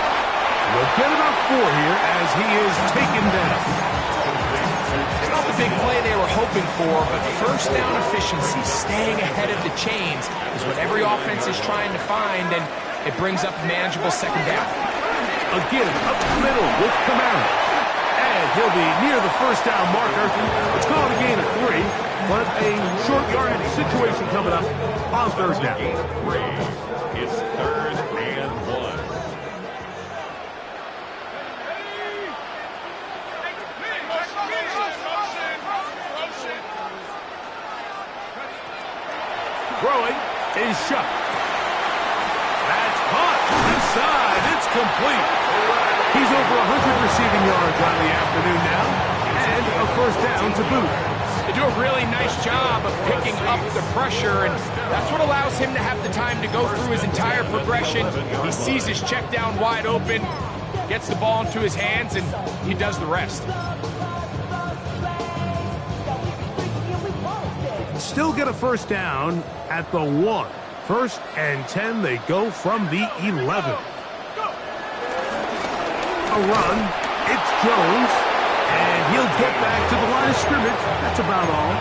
Speaker 3: We'll get about 4 here as he is taken down.
Speaker 5: It's not the big play they were hoping for, but first down efficiency, staying ahead of the chains, is what every offense is trying to find, and it brings up manageable second down.
Speaker 3: Again, up the middle with Kamara. And he'll be near the first down marker. Let's call it a gain of 3, but a short yardage situation coming up on third down.
Speaker 4: Gain of 3. It's 3rd and 1.
Speaker 3: Throwing is shut. That's caught. Inside. It's complete. He's over 100 receiving yards on the afternoon now. And a first down to boot.
Speaker 5: They do a really nice job of picking up the pressure, and that's what allows him to have the time to go through his entire progression. He sees his check down wide open, gets the ball into his hands, and he does the rest.
Speaker 3: Still get a first down at the 1. First and 10, they go from the 11. A run, it's Jones, and he'll get back to the line of scrimmage. That's about all.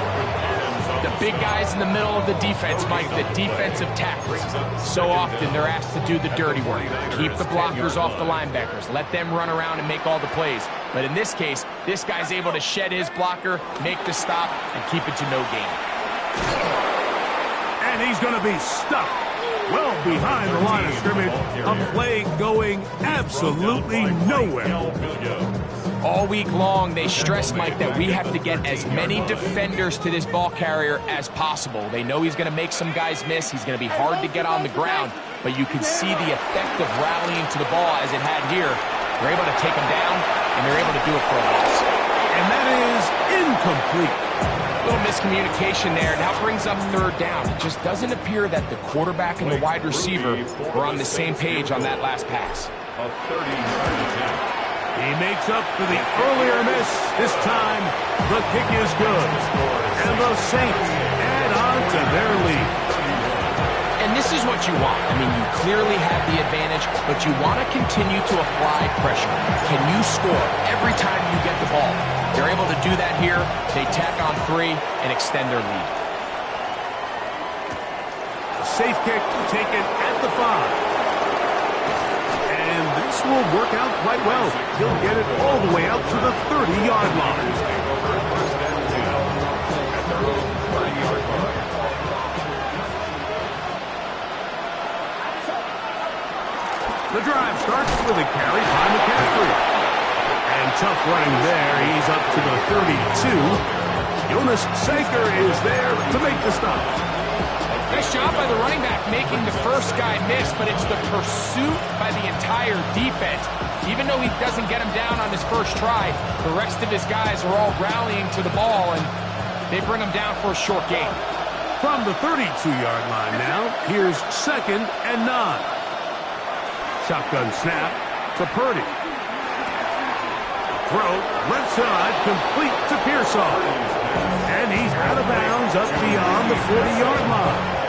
Speaker 5: The big guys in the middle of the defense, Mike, the defensive tackles. So often they're asked to do the dirty work. Keep the blockers off the linebackers. Let them run around and make all the plays. But in this case, this guy's able to shed his blocker, make the stop, and keep it to no gain.
Speaker 3: And he's going to be stuck well behind the line of scrimmage. A play going absolutely nowhere.
Speaker 5: All week long, they stress, Mike, that we have to get as many defenders to this ball carrier as possible. They know he's going to make some guys miss. He's going to be hard to get on the ground. But you can see the effect of rallying to the ball as it had here. They're able to take him down, and they're able to do it for a loss.
Speaker 3: And that is incomplete.
Speaker 5: A little miscommunication there. Now brings up third down. It just doesn't appear that the quarterback and the wide receiver were on the same page on that last pass.
Speaker 4: A 30-yard attempt.
Speaker 3: He makes up for the earlier miss. This time, the kick is good. And the Saints add on to their lead.
Speaker 5: And this is what you want. I mean, you clearly have the advantage, but you want to continue to apply pressure. Can you score every time you get the ball? They're able to do that here. They tack on 3 and extend their lead.
Speaker 3: A safe kick taken at the 5. And this will work out quite well. He'll get it all the way out to the 30-yard line.
Speaker 4: First and 10 at their own 30-yard line.
Speaker 3: The drive starts with a carry by McCaffrey. And tough running there. He's up to the 32. Jonas Saker is there to make the stop.
Speaker 5: Nice job by the running back making the first guy miss, but it's the pursuit by the entire defense. Even though he doesn't get him down on his first try, the rest of his guys are all rallying to the ball, and they bring him down for a short gain.
Speaker 3: From the 32-yard line now, here's 2nd and 9. Shotgun snap to Purdy. throw, left side, complete to Pearsall. And he's out of bounds up beyond the 40-yard line.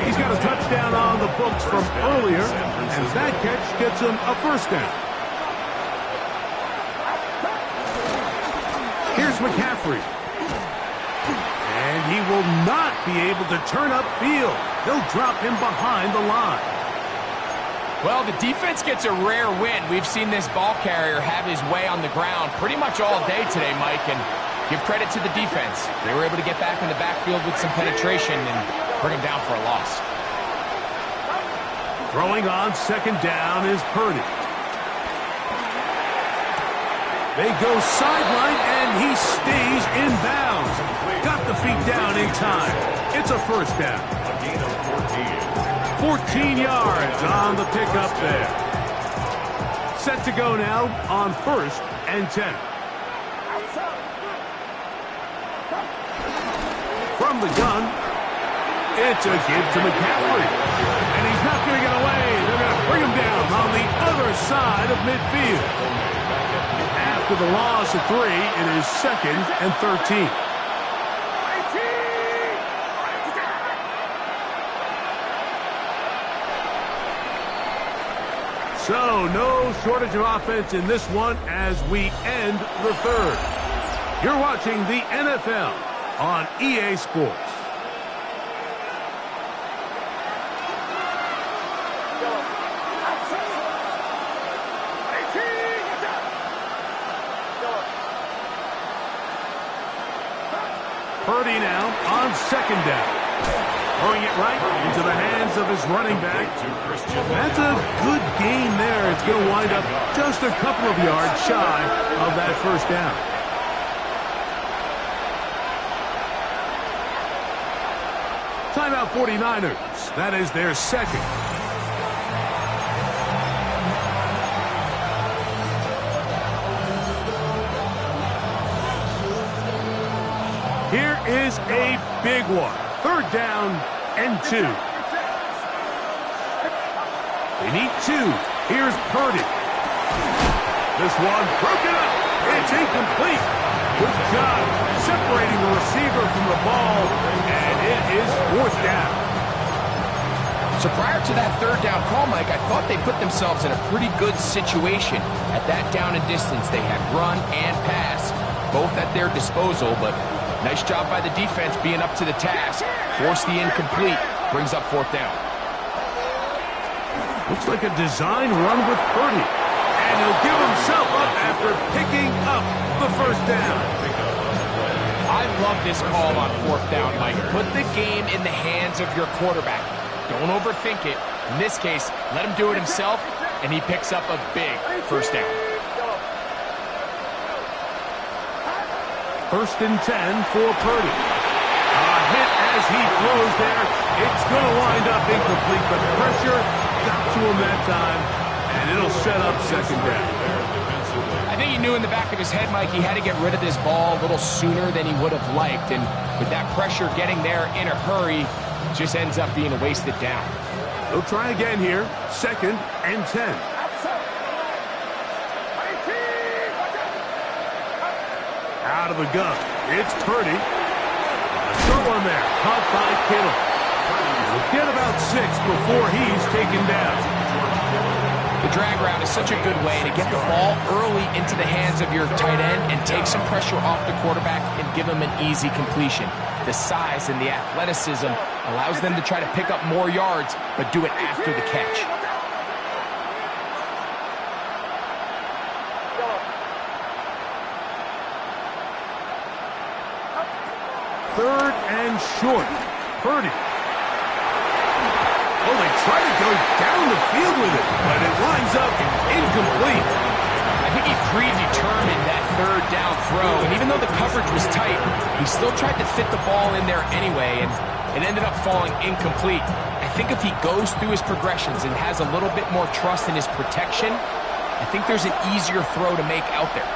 Speaker 3: He's got a touchdown on the books from earlier, and that catch gets him a first down. Here's McCaffrey. And he will not be able to turn upfield. They'll drop him behind the line.
Speaker 5: Well, the defense gets a rare win. We've seen this ball carrier have his way on the ground pretty much all day today, Mike, and give credit to the defense. They were able to get back in the backfield with some penetration and bring him down for a loss.
Speaker 3: Throwing on second down is Purdy. They go sideline, and he stays in bounds. Got the feet down in time. It's a first down.
Speaker 4: A gain of
Speaker 3: 14 yards on the pickup there. Set to go now on 1st and 10. From the gun, it's a give to McCaffrey. And he's not going to get away. They're going to bring him down on the other side of midfield. After the loss of 3, it is 2nd and 13. So, no shortage of offense in this one as we end the 3rd. You're watching the NFL on EA Sports. Purdy now on second down. Throwing it right into the hands of his running back. That's a good gain there. It's going to wind up just a couple of yards shy of that first down. Timeout 49ers. That is their second. Here is a big one. 3rd down and 2. They need 2. Here's Purdy. This one broken up. It's incomplete. Good job separating the receiver from the ball, and it is 4th down.
Speaker 5: So prior to that 3rd down call, Mike, I thought they put themselves in a pretty good situation at that down and distance. They had run and pass, both at their disposal, but nice job by the defense being up to the task. Force the incomplete. Brings up 4th down.
Speaker 3: Looks like a design run with Purdy. And he'll give himself up after picking up the first down.
Speaker 5: I love this call on 4th down, Mike. Put the game in the hands of your quarterback. Don't overthink it. In this case, let him do it himself, and he picks up a big first down.
Speaker 3: 1st and 10 for Purdy. A hit as he throws there. It's going to wind up incomplete. The pressure got to him that time, and it'll set up 2nd down.
Speaker 5: I think he knew in the back of his head, Mike, he had to get rid of this ball a little sooner than he would have liked. And with that pressure getting there in a hurry, it just ends up being a wasted down.
Speaker 3: They'll try again here. 2nd and 10. Out of the gun. It's Purdy. Throw one there. Caught by Kittle. He'll get about 6 before he's taken down.
Speaker 5: The drag route is such a good way to get the ball early into the hands of your tight end and take some pressure off the quarterback and give him an easy completion. The size and the athleticism allows them to try to pick up more yards, but do it after the catch.
Speaker 3: Third and short. Purdy. Oh, they try to go down the field with it, but it winds up incomplete.
Speaker 5: I think he predetermined that 3rd down throw, and even though the coverage was tight, he still tried to fit the ball in there anyway, and it ended up falling incomplete. I think if he goes through his progressions and has a little bit more trust in his protection, I think there's an easier throw to make out there.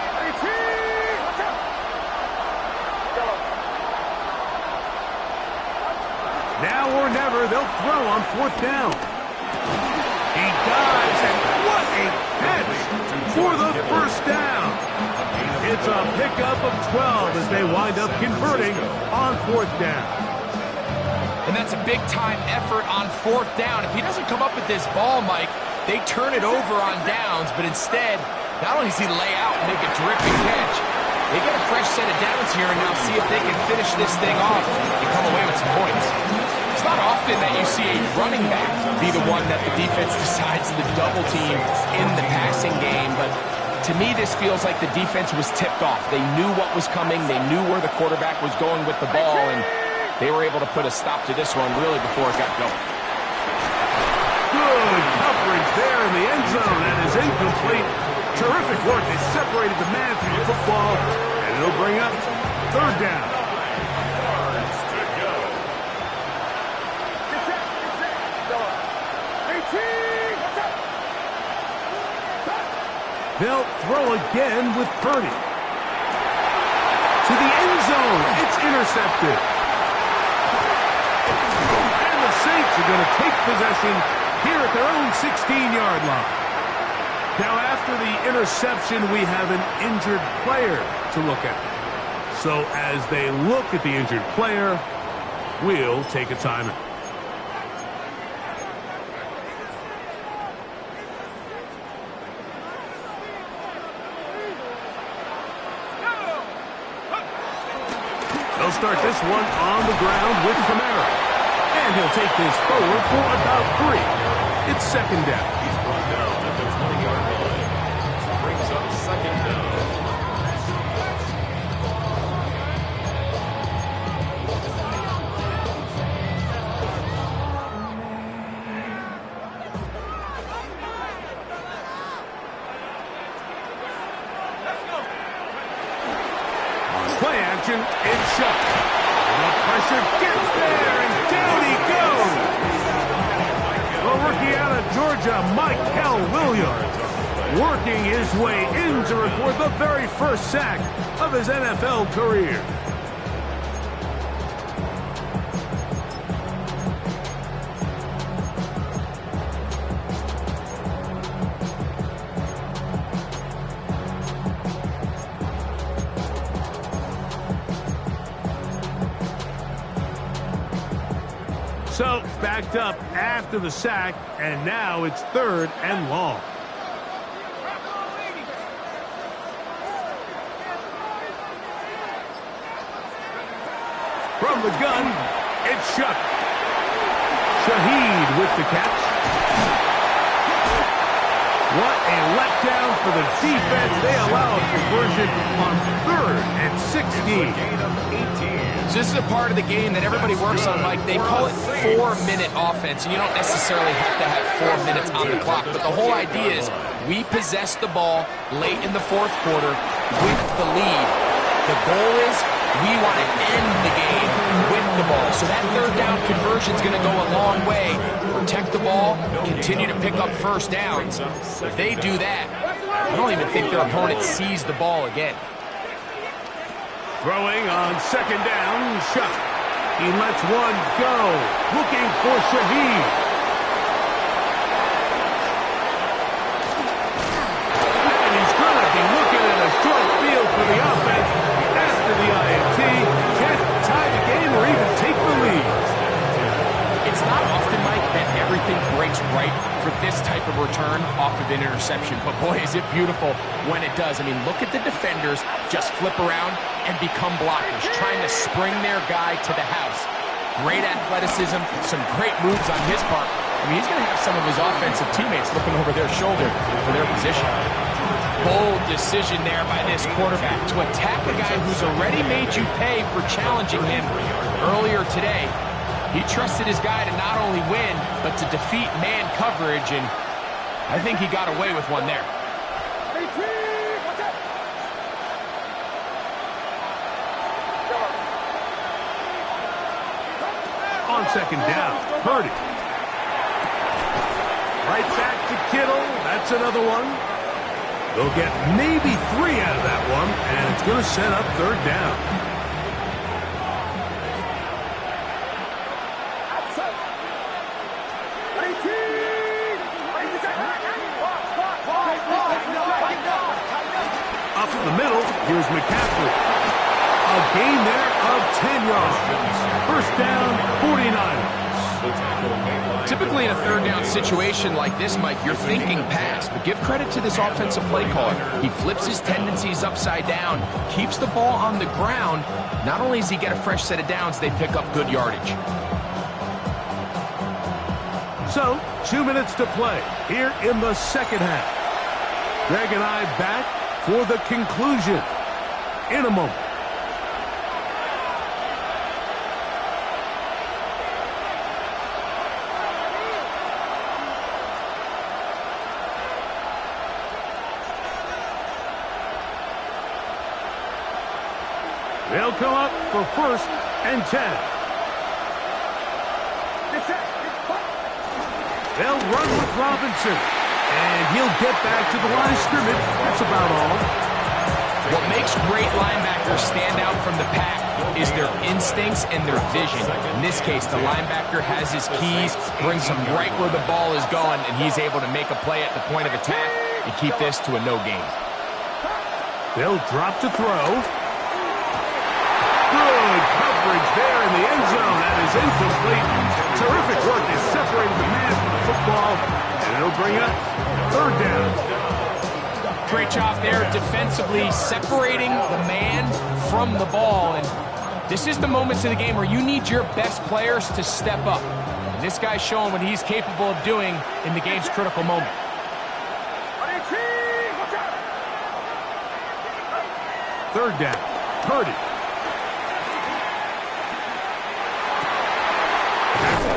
Speaker 3: Now or never, they'll throw on 4th down. He dives, and what a catch! for the first down. It's a pickup of 12 as they wind up converting on 4th down.
Speaker 5: And that's a big-time effort on 4th down. If he doesn't come up with this ball, Mike, they turn it over on downs, but instead, not only does he lay out and make a terrific catch, they get a fresh set of downs here and now see if they can finish this thing off and come away with some points. It's not often that you see a running back be the one that the defense decides to double team in the passing game, but to me, this feels like the defense was tipped off. They knew what was coming. They knew where the quarterback was going with the ball, and they were able to put a stop to this one really before it got going.
Speaker 3: Good coverage there in the end zone. That is incomplete. Terrific work. They separated the man from the football, and it'll bring up 3rd down. They'll throw again with Purdy. To the end zone. It's intercepted. And the Saints are going to take possession here at their own 16-yard line. Now, after the interception, we have an injured player to look at. So as they look at the injured player, we'll take a timeout. They'll start this one on the ground with Kamara. And he'll take this forward for about 3. It's 2nd down.
Speaker 4: He's brought down at the 20-yard line. Brings up 2nd down.
Speaker 3: Play action, it's shut. The pressure gets there, and down he goes. The rookie out of Georgia, Michael Williams, working his way in to record the very first sack of his NFL career. So, backed up after the sack, and now it's 3rd and long. From the gun, it's Shuck. Shaheed with the catch. What a letdown for the defense. They allow a conversion on 3rd and 16.
Speaker 5: So this is a part of the game that everybody works on, Mike. They call it 4-minute offense, and you don't necessarily have to have 4 minutes on the clock. But the whole idea is we possess the ball late in the 4th quarter with the lead. The goal is we want to end the game with the ball. So that 3rd down conversion is going to go a long way. Protect the ball, continue to pick up first downs. If they do that, I don't even think their opponent sees the ball again.
Speaker 3: Throwing on 2nd down, Shuck. He lets one go, looking for Shaheed. And he's going to be looking at a short field for the offense after the INT. Can't tie the game or even take the lead.
Speaker 5: It's not often, Mike, that everything breaks right for this type of return off of an interception. But boy, is it beautiful when it does. I mean, look at the defenders just flip around and become blockers, trying to spring their guy to the house. Great athleticism, some great moves on his part. I mean, he's going to have some of his offensive teammates looking over their shoulder for their position. Bold decision there by this quarterback to attack a guy who's already made you pay for challenging him earlier today. He trusted his guy to not only win, but to defeat man coverage, and I think he got away with one there.
Speaker 3: On 2nd down, Purdy. Right back to Kittle. That's another one. They'll get maybe 3 out of that one, and it's going to set up 3rd down. McCaffrey. A gain there of 10 yards. First down, 49ers.
Speaker 5: Typically in a third down situation like this, Mike, you're thinking pass, but give credit to this offensive play caller. He flips his tendencies upside down, keeps the ball on the ground. Not only does he get a fresh set of downs, they pick up good yardage.
Speaker 3: So, 2 minutes to play here in the second half. Greg and I back for the conclusion in a moment. They'll come up for first and 10. They'll run with Robinson, and he'll get back to the line of scrimmage. That's about all.
Speaker 5: What makes great linebackers stand out from the pack is their instincts and their vision. In this case, the linebacker has his keys, brings him right where the ball is going, and he's able to make a play at the point of attack and keep this to a no gain.
Speaker 3: They'll drop to throw. Good coverage there in the end zone. That is incomplete. Terrific work in separating the man from the football, and it'll bring up third down.
Speaker 5: Great job there defensively, separating the man from the ball. And this is the moments of the game where you need your best players to step up. And this guy's showing what he's capable of doing in the game's critical moment.
Speaker 3: Third down. Purdy.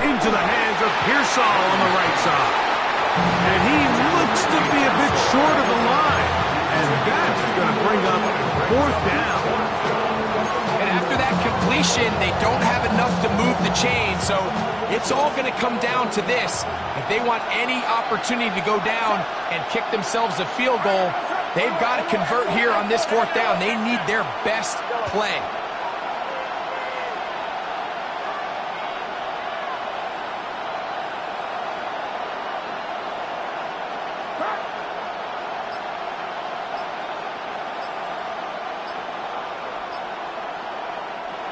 Speaker 3: Into the hands of Pearsall on the right side. And he looks to be a bit short of the line. And that's going to bring up fourth down.
Speaker 5: And after that completion, they don't have enough to move the chain. So it's all going to come down to this. If they want any opportunity to go down and kick themselves a field goal, they've got to convert here on this fourth down. They need their best play.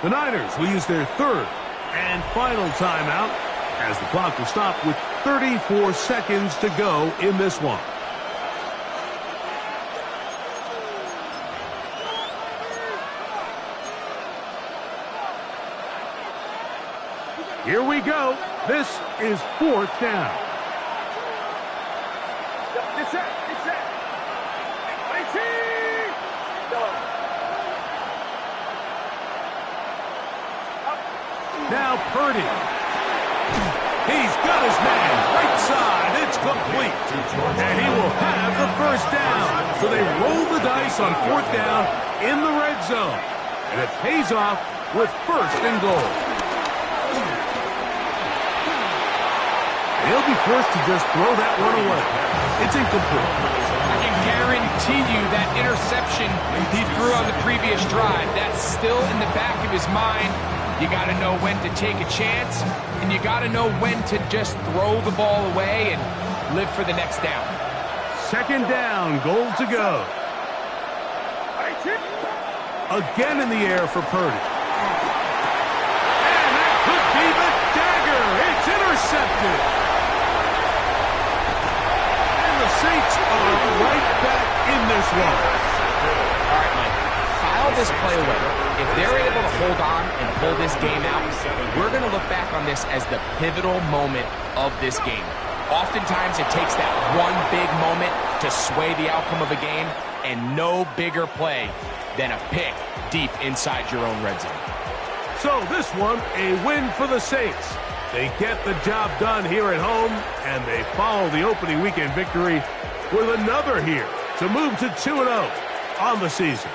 Speaker 3: The Niners will use their third and final timeout as the clock will stop with 34 seconds to go in this one. Here we go. This is fourth down. Now Purdy. He's got his man right side. It's complete. And he will have the first down. So they roll the dice on fourth down in the red zone. And it pays off with first and goal. He'll be forced to just throw that one away. It's incomplete.
Speaker 5: I can guarantee you that interception he threw on the previous drive, that's still in the back of his mind. You got to know when to take a chance, and you got to know when to just throw the ball away and live for the next down.
Speaker 3: Second down, goal to go. Again in the air for Purdy. And that could be the dagger. It's intercepted. And the Saints are right back in this one.
Speaker 5: All right, Mike, file this play away. If they're able to hold on and pull this game out, we're going to look back on this as the pivotal moment of this game. Oftentimes, it takes that one big moment to sway the outcome of a game, and no bigger play than a pick deep inside your own red zone.
Speaker 3: So this one, a win for the Saints. They get the job done here at home, and they follow the opening weekend victory with another here to move to 2-0 on the season.